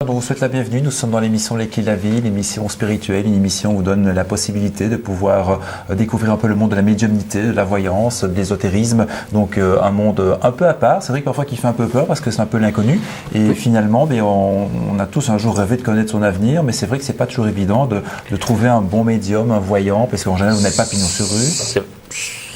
on vous souhaite la bienvenue. Nous sommes dans l'émission Les Clés de la Vie, l'émission spirituelle, une émission où on vous donne la possibilité de pouvoir découvrir un peu le monde de la médiumnité, de la voyance, de l'ésotérisme. Donc un monde un peu à part. C'est vrai que parfois qui fait un peu peur parce que c'est un peu l'inconnu. Et finalement, on a tous un jour rêvé de connaître son avenir, mais c'est vrai que c'est pas toujours évident de trouver un bon médium, un voyant, parce qu'en général, vous n'êtes pas pignon sur rue.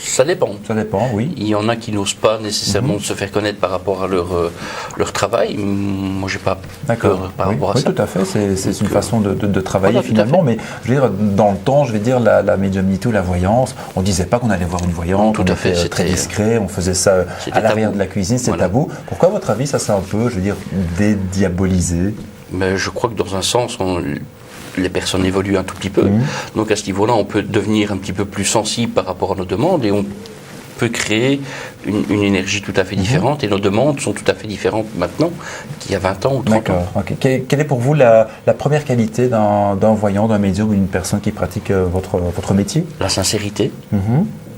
Ça dépend. Ça dépend, oui. Il y en a qui n'osent pas nécessairement se faire connaître par rapport à leur travail. Moi, j'ai pas peur par rapport à ça. Oui, tout à fait. C'est une façon de travailler finalement. Mais je veux dire, dans le temps, je vais dire la médiumnité ou la voyance, on disait pas qu'on allait voir une voyante. Tout à fait. C'était très discret. On faisait ça à l'arrière de la cuisine. C'était tabou. Pourquoi, à votre avis, ça s'est un peu, je veux dire, dédiabolisé? Mais je crois que dans un sens, les personnes évoluent un tout petit peu. Donc à ce niveau-là, on peut devenir un petit peu plus sensible par rapport à nos demandes et on peut créer une énergie tout à fait différente. Et nos demandes sont tout à fait différentes maintenant qu'il y a 20 ans ou 30 ans. Okay. Quelle est pour vous la première qualité d'un voyant, d'un médium ou d'une personne qui pratique votre métier? La sincérité.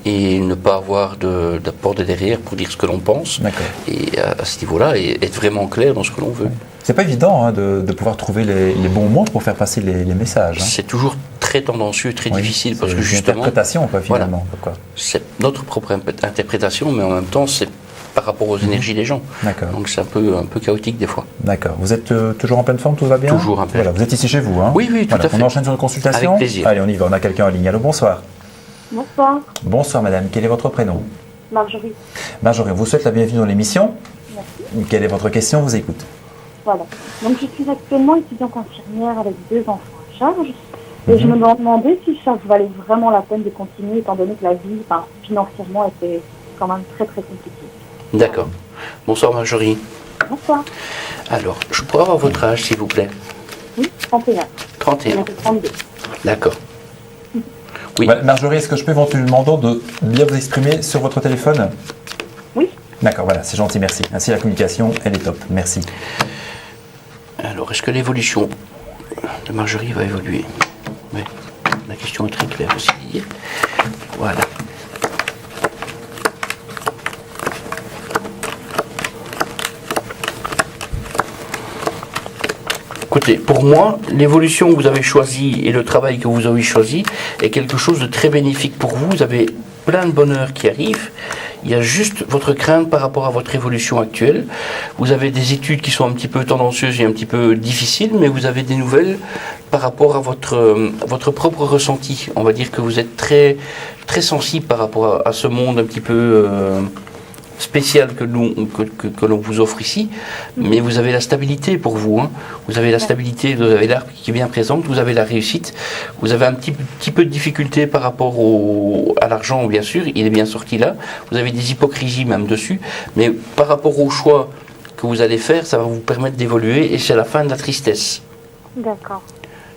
Et ne pas avoir d'apport de derrière pour dire ce que l'on pense. Et à ce niveau-là, être vraiment clair dans ce que l'on veut. C'est pas évident de pouvoir trouver les bons mots pour faire passer les messages. C'est toujours très tendancieux, très difficile parce que justement. Interprétation, finalement. Voilà. C'est notre propre interprétation, mais en même temps, c'est par rapport aux énergies des gens. Donc c'est un peu chaotique des fois. D'accord. Vous êtes toujours en pleine forme, tout va bien? Toujours en pleine forme. Vous êtes ici chez vous, hein? Oui, tout à fait. On enchaîne sur une consultation? Avec plaisir. Allez, on y va. On a quelqu'un en ligne. Allô, bonsoir. Bonsoir. Bonsoir, madame. Quel est votre prénom? Marjorie. Marjorie, on vous souhaite la bienvenue dans l'émission. Merci. Quelle est votre question? On vous écoute. Voilà. Donc, je suis actuellement étudiante infirmière avec 2 enfants à charge. Et je me demandais si ça valait vraiment la peine de continuer, étant donné que la vie, financièrement, était quand même très, très compliquée. D'accord. Bonsoir, Marjorie. Bonsoir. Alors, je pourrais avoir votre âge, s'il vous plaît? Oui, 31. 31. 32. D'accord. Oui. Marjorie, est-ce que je peux éventuellement de bien vous exprimer sur votre téléphone? Oui. D'accord, voilà, c'est gentil, merci. Ainsi, la communication, elle est top. Merci. Alors, est-ce que l'évolution de Marjorie va évoluer? Oui. La question est très claire aussi. Voilà. Écoutez, pour moi, l'évolution que vous avez choisie et le travail que vous avez choisi est quelque chose de très bénéfique pour vous. Vous avez plein de bonheur qui arrive. Il y a juste votre crainte par rapport à votre évolution actuelle. Vous avez des études qui sont un petit peu tendancieuses et un petit peu difficiles, mais vous avez des nouvelles par rapport à votre propre ressenti. On va dire que vous êtes très, très sensible par rapport à ce monde un petit peu spécial que l'on vous offre ici, mais vous avez la stabilité pour vous. Vous avez la stabilité, vous avez l'arbre qui est bien présente, vous avez la réussite, vous avez un petit peu de difficulté par rapport à l'argent, bien sûr, il est bien sorti là, vous avez des hypocrisies même dessus, mais par rapport au choix que vous allez faire, ça va vous permettre d'évoluer et c'est la fin de la tristesse. D'accord.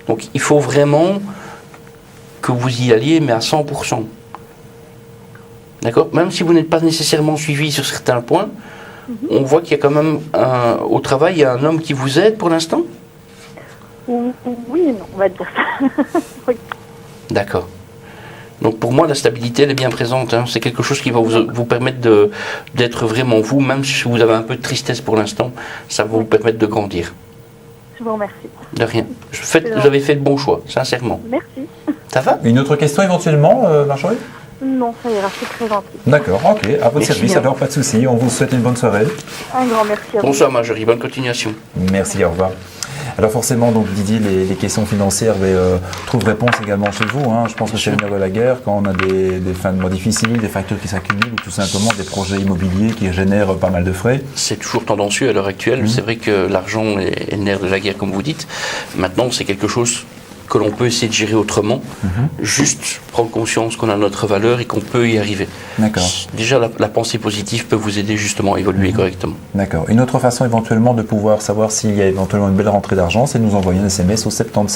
Donc il faut vraiment que vous y alliez, mais à 100%. D'accord? Même si vous n'êtes pas nécessairement suivi sur certains points, on voit qu'il y a quand même, au travail, il y a un homme qui vous aide pour l'instant? Oui, non, on va dire ça. Oui. D'accord. Donc pour moi, la stabilité, elle est bien présente. C'est quelque chose qui va vous permettre d'être vraiment vous, même si vous avez un peu de tristesse pour l'instant, ça va vous permettre de grandir. Je vous remercie. De rien. Vous avez fait le bon choix, sincèrement. Merci. Ça va? Une autre question éventuellement, Marjorie? Non, ça ira, c'est très gentil. D'accord, ok. À votre service, bien. alors pas de souci. On vous souhaite une bonne soirée. Un grand merci à vous. Bonsoir Marjorie, bonne continuation. Merci, au revoir. Alors forcément, donc Didier, les questions financières trouvent réponse également chez vous. Je pense que c'est le nerf de la guerre quand on a des fins de mois difficiles, des factures qui s'accumulent ou tout simplement des projets immobiliers qui génèrent pas mal de frais. C'est toujours tendancieux à l'heure actuelle. C'est vrai que l'argent est le nerf de la guerre, comme vous dites. Maintenant, c'est quelque chose que l'on peut essayer de gérer autrement, juste prendre conscience qu'on a notre valeur et qu'on peut y arriver. D'accord. Déjà, la pensée positive peut vous aider justement à évoluer correctement. D'accord. Une autre façon éventuellement de pouvoir savoir s'il y a éventuellement une belle rentrée d'argent, c'est de nous envoyer un SMS au 70